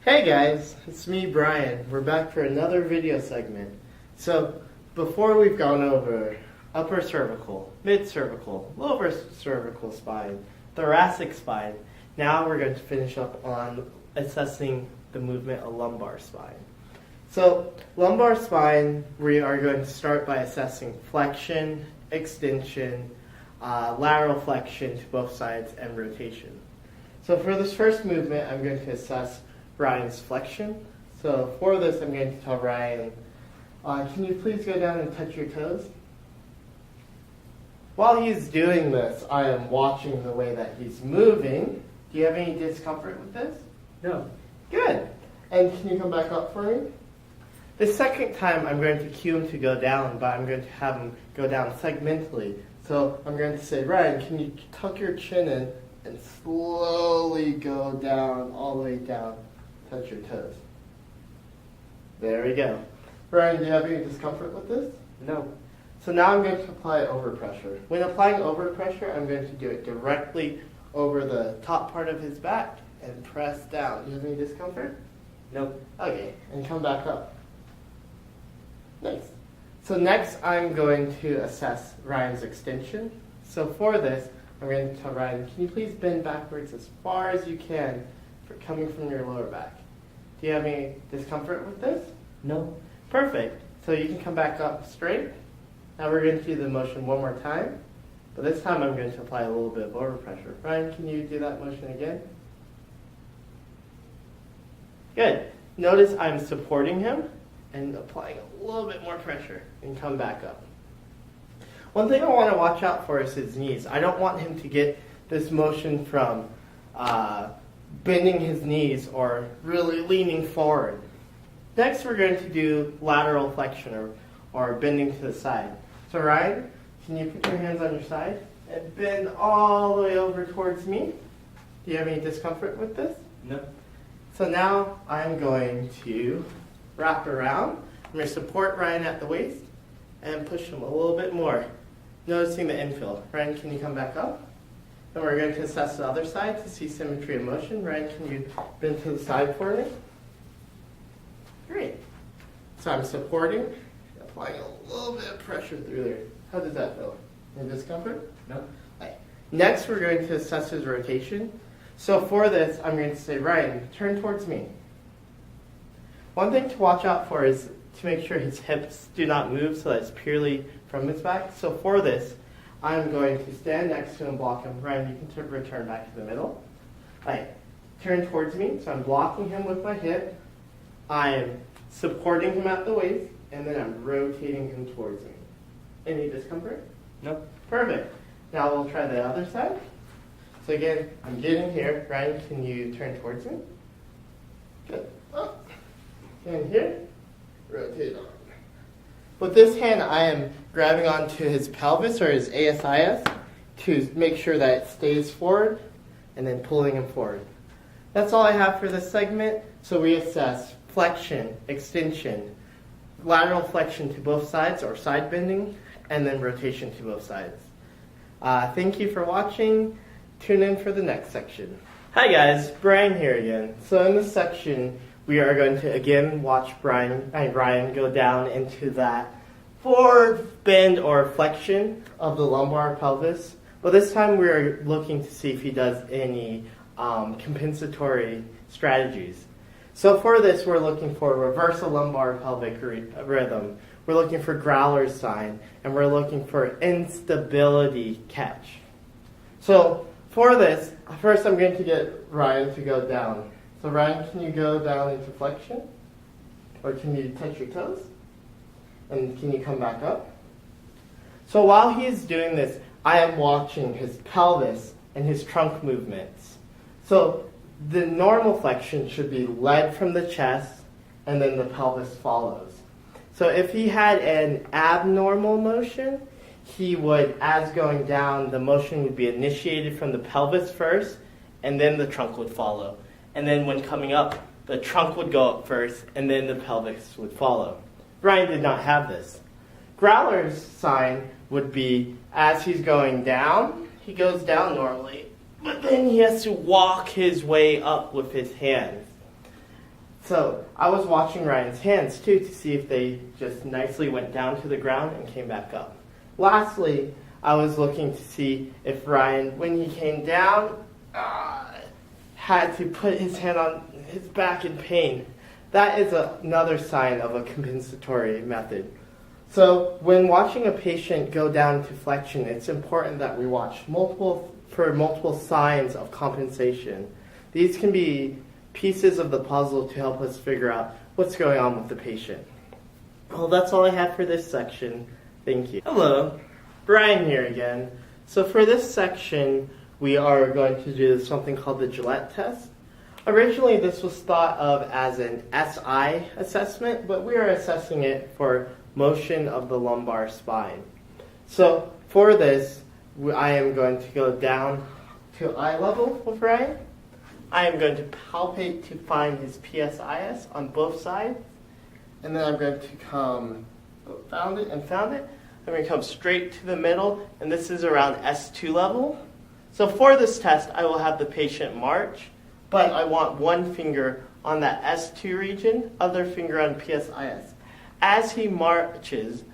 Hey guys, it's me Brian. We're back for another video segment. So before we've gone over upper cervical, mid cervical, lower cervical spine, thoracic spine, now we're going to finish up on assessing the movement of lumbar spine. So lumbar spine, we are going to start by assessing flexion, extension, lateral flexion to both sides, and rotation. So for this first movement, I'm going to assess Ryan's flexion. So for this, I'm going to tell Ryan, can you please go down and touch your toes? While he's doing this, I am watching the way that he's moving. Do you have any discomfort with this? No. Good. And can you come back up for me? The second time, I'm going to cue him to go down, but I'm going to have him go down segmentally. So I'm going to say, Ryan, can you tuck your chin in and slowly go down, all the way down, touch your toes. There we go. Ryan, do you have any discomfort with this? No. So now I'm going to apply overpressure. When applying overpressure, I'm going to do it directly over the top part of his back and press down. Do you have any discomfort? No. Okay, and come back up. Nice. So next I'm going to assess Ryan's extension. So for this, I'm going to tell Ryan, can you please bend backwards as far as you can for coming from your lower back? Do you have any discomfort with this? No. Perfect. So you can come back up straight. Now we're going to do the motion one more time, but this time I'm going to apply a little bit of overpressure. Ryan, can you do that motion again? Good. Notice I'm supporting him and applying a little bit more pressure and come back up. One thing I want to watch out for is his knees. I don't want him to get this motion from bending his knees or really leaning forward. Next, we're going to do lateral flexion or bending to the side. So Ryan, can you put your hands on your side and bend all the way over towards me? Do you have any discomfort with this? No. So now I'm going to wrap around. I'm going to support Ryan at the waist and push him a little bit more. Noticing the infill. Ryan, can you come back up? Then we're going to assess the other side to see symmetry of motion. Ryan, can you bend to the side for me? Great. So I'm supporting, applying a little bit of pressure through there. How does that feel? Any discomfort? No. Okay. Next, we're going to assess his rotation. So for this, I'm going to say, Ryan, turn towards me. One thing to watch out for is to make sure his hips do not move so that it's purely from his back. So for this, I'm going to stand next to him and block him. Ryan, you can return back to the middle. Right. Turn towards me. So I'm blocking him with my hip. I'm supporting him at the waist, and then I'm rotating him towards me. Any discomfort? No. Perfect. Now we'll try the other side. So again, I'm getting here. Ryan, can you turn towards me? Good. Up. And here. Rotate on. With this hand, I am grabbing onto his pelvis or his ASIS to make sure that it stays forward and then pulling him forward. That's all I have for this segment. So we assess flexion, extension, lateral flexion to both sides or side bending, and then rotation to both sides. Thank you for watching. Tune in for the next section. Hi guys, Brian here again. So in this section, we are going to again watch Ryan go down into that forward bend or flexion of the lumbar pelvis. But this time we are looking to see if he does any compensatory strategies. So for this, we're looking for reversal lumbar pelvic rhythm. We're looking for growler's sign, and we're looking for instability catch. So for this, first I'm going to get Ryan to go down. So Ryan, can you go down into flexion? Or can you touch your toes? And can you come back up? So while he's doing this, I am watching his pelvis and his trunk movements. So the normal flexion should be led from the chest and then the pelvis follows. So if he had an abnormal motion, he would, as going down, the motion would be initiated from the pelvis first and then the trunk would follow. And then when coming up, the trunk would go up first, and then the pelvis would follow. Ryan did not have this. Growler's sign would be, as he's going down, he goes down normally, but then he has to walk his way up with his hands. So I was watching Ryan's hands too to see if they just nicely went down to the ground and came back up. Lastly, I was looking to see if Ryan, when he came down, had to put his hand on his back in pain. That is another sign of a compensatory method. So when watching a patient go down to flexion, it's important that we watch for multiple signs of compensation. These can be pieces of the puzzle to help us figure out what's going on with the patient. Well, that's all I have for this section. Thank you. Hello, Brian here again. So for this section, we are going to do something called the Gillette test. Originally, this was thought of as an SI assessment, but we are assessing it for motion of the lumbar spine. So for this, I am going to go down to eye level with Ryan. I am going to palpate to find his PSIS on both sides. And then I'm going to come, found it. I'm going to come straight to the middle, and this is around S2 level. So for this test, I will have the patient march, but I want one finger on that S2 region, other finger on PSIS. As he marches,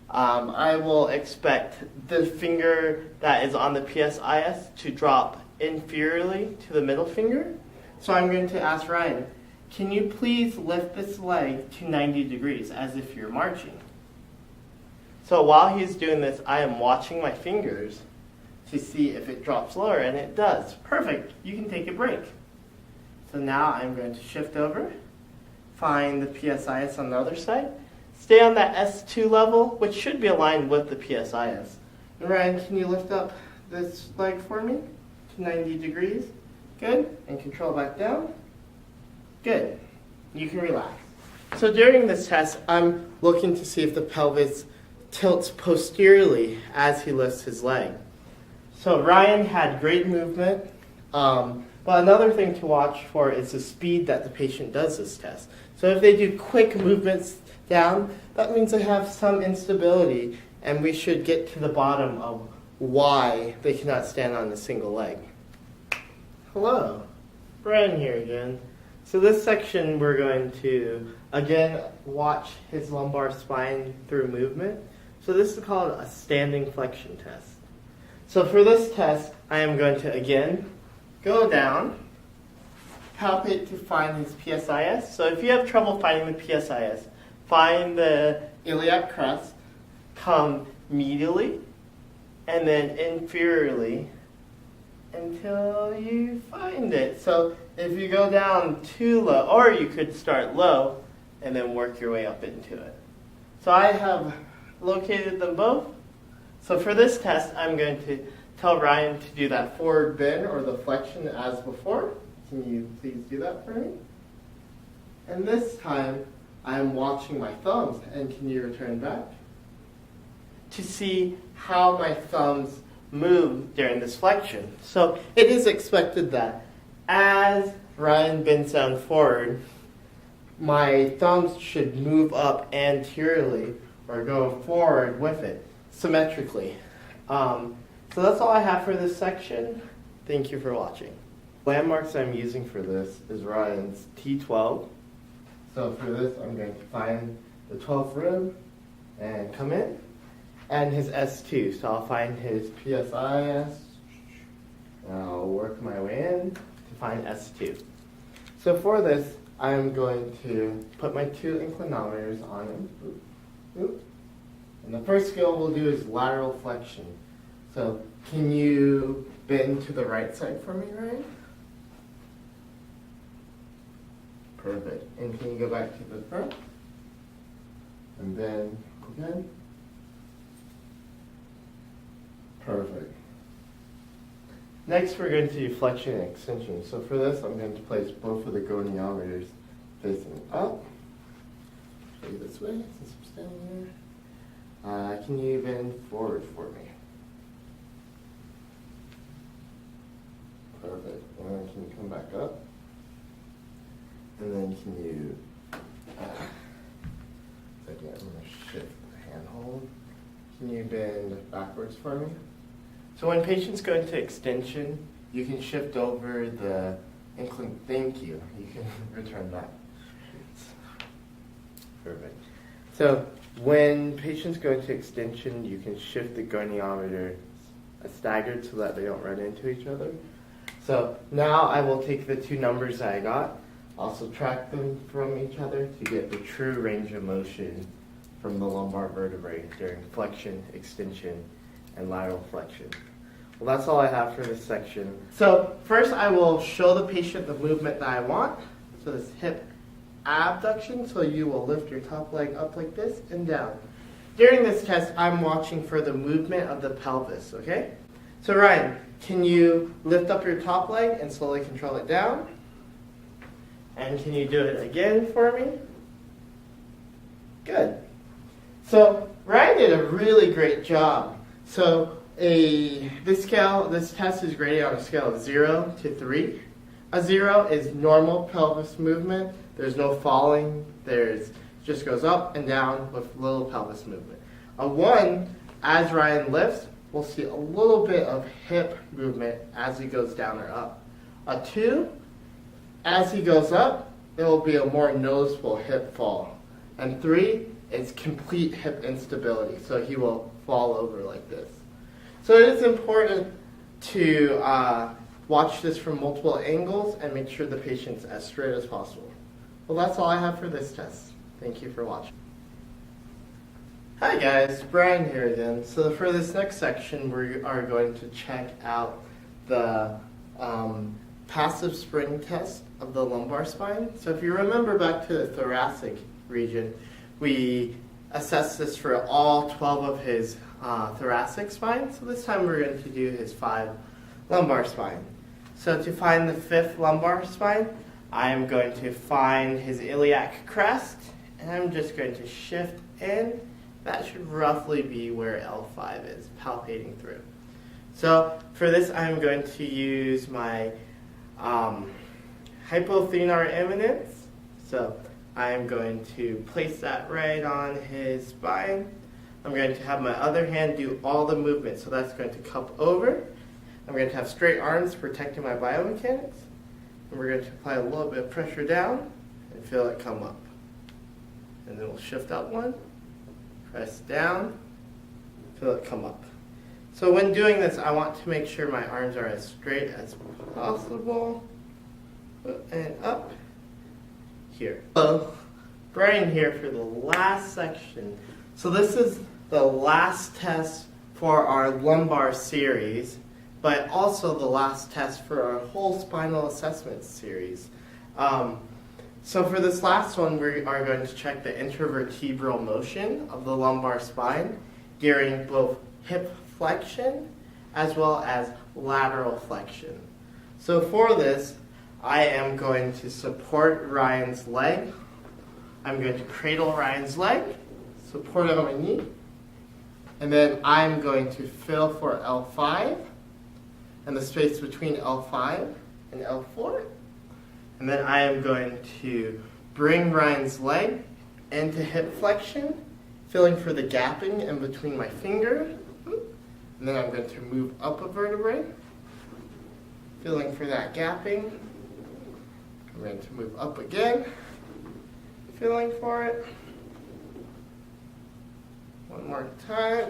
I will expect the finger that is on the PSIS to drop inferiorly to the middle finger. So I'm going to ask Ryan, can you please lift this leg to 90 degrees as if you're marching? So while he's doing this, I am watching my fingers to see if it drops lower, and it does. Perfect. You can take a break. So now I'm going to shift over, find the PSIS on the other side, stay on that S2 level, which should be aligned with the PSIS. And Ryan, can you lift up this leg for me to 90 degrees? Good. And control back down. Good. You can relax. So during this test, I'm looking to see if the pelvis tilts posteriorly as he lifts his leg. So Ryan had great movement, but another thing to watch for is the speed that the patient does this test. So if they do quick movements down, that means they have some instability, and we should get to the bottom of why they cannot stand on a single leg. Hello, Brian here again. So this section we're going to, again, watch his lumbar spine through movement. So this is called a standing flexion test. So for this test, I am going to, again, go down, palpate to find his PSIS. So if you have trouble finding the PSIS, find the iliac crest, come medially, and then inferiorly until you find it. So if you go down too low, or you could start low and then work your way up into it. So I have located them both. So for this test, I'm going to tell Ryan to do that forward bend or the flexion as before. Can you please do that for me? And this time, I'm watching my thumbs, and can you return back? To see how my thumbs move during this flexion. So it is expected that as Ryan bends down forward, my thumbs should move up anteriorly or go forward with it, symmetrically. So that's all I have for this section. Thank you for watching. Landmarks I'm using for this is Ryan's T12. So for this, I'm going to find the 12th rib and come in, and his S2. So I'll find his PSIS, and I'll work my way in to find S2. So for this, I'm going to put my 2 inclinometers on him. Oop, oop. And the first skill we'll do is lateral flexion. So can you bend to the right side for me, Ryan? Perfect. And can you go back to the front? And then again. Perfect. Next, we're going to do flexion and extension. So for this, I'm going to place both of the goniometers facing up. Show you this way, since I'm standing here. Can you bend forward for me? Perfect. And then can you come back up? And then can you, I'm going to shift the handhold. Can you bend backwards for me? So when patients go into extension, you can shift over the incline. Thank you. You can return back. Perfect. So when patients go into extension, you can shift the goniometer staggered so that they don't run into each other. So now I will take the two numbers that I got, I'll subtract them from each other to get the true range of motion from the lumbar vertebrae during flexion, extension, and lateral flexion. Well, that's all I have for this section. So first I will show the patient the movement that I want. So this hip abduction, so you will lift your top leg up like this and down. During this test, I'm watching for the movement of the pelvis, okay? So Ryan, can you lift up your top leg and slowly control it down? And can you do it again for me? Good. So Ryan did a really great job. So this test is graded on a scale of 0 to 3. A 0 is normal pelvis movement. There's no falling. Just goes up and down with little pelvis movement. A 1, as Ryan lifts, we'll see a little bit of hip movement as he goes down or up. A 2, as he goes up, it will be a more noticeable hip fall. And 3 is complete hip instability, so he will fall over like this. So it is important to watch this from multiple angles and make sure the patient's as straight as possible. Well, that's all I have for this test. Thank you for watching. Hi guys, Brian here again. So for this next section, we are going to check out the passive spring test of the lumbar spine. So if you remember back to the thoracic region, we assessed this for all 12 of his thoracic spine. So this time we're going to do his 5 lumbar spine. So to find the 5th lumbar spine, I am going to find his iliac crest, and I'm just going to shift in. That should roughly be where L5 is, palpating through. So for this, I'm going to use my hypothenar eminence. So I'm going to place that right on his spine. I'm going to have my other hand do all the movement. So that's going to cup over. I'm going to have straight arms protecting my biomechanics. And we're going to apply a little bit of pressure down and feel it come up. And then we'll shift up 1. Press down, feel it come up. So when doing this, I want to make sure my arms are as straight as possible. And up, here. So, Brian here for the last section. So this is the last test for our lumbar series, but also the last test for our whole spinal assessment series. So for this last one, we are going to check the intervertebral motion of the lumbar spine during both hip flexion as well as lateral flexion. So for this, I am going to support Ryan's leg. I'm going to cradle Ryan's leg, support it on my knee, and then I'm going to feel for L5 and the space between L5 and L4. And then I am going to bring Ryan's leg into hip flexion, feeling for the gapping in between my fingers. And then I'm going to move up a vertebrae, feeling for that gapping. I'm going to move up again, feeling for it. One more time.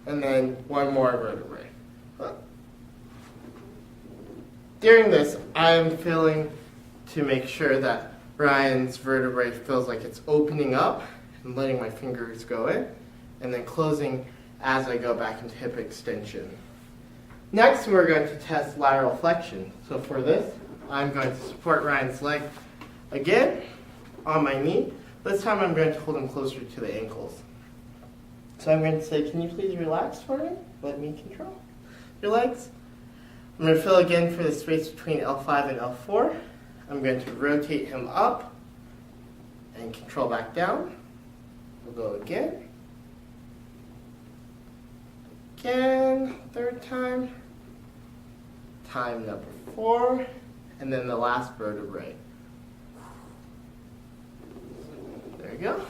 And then one more vertebrae. During this, I am feeling to make sure that Ryan's vertebrae feels like it's opening up and letting my fingers go in, and then closing as I go back into hip extension. Next, we're going to test lateral flexion. So for this, I'm going to support Ryan's leg again on my knee. This time I'm going to hold him closer to the ankles. So I'm going to say, can you please relax for me? Let me control your legs. I'm going to feel again for the space between L5 and L4. I'm going to rotate him up and control back down. We'll go again. Again, third time. Time number 4. And then the last vertebrae. There you go.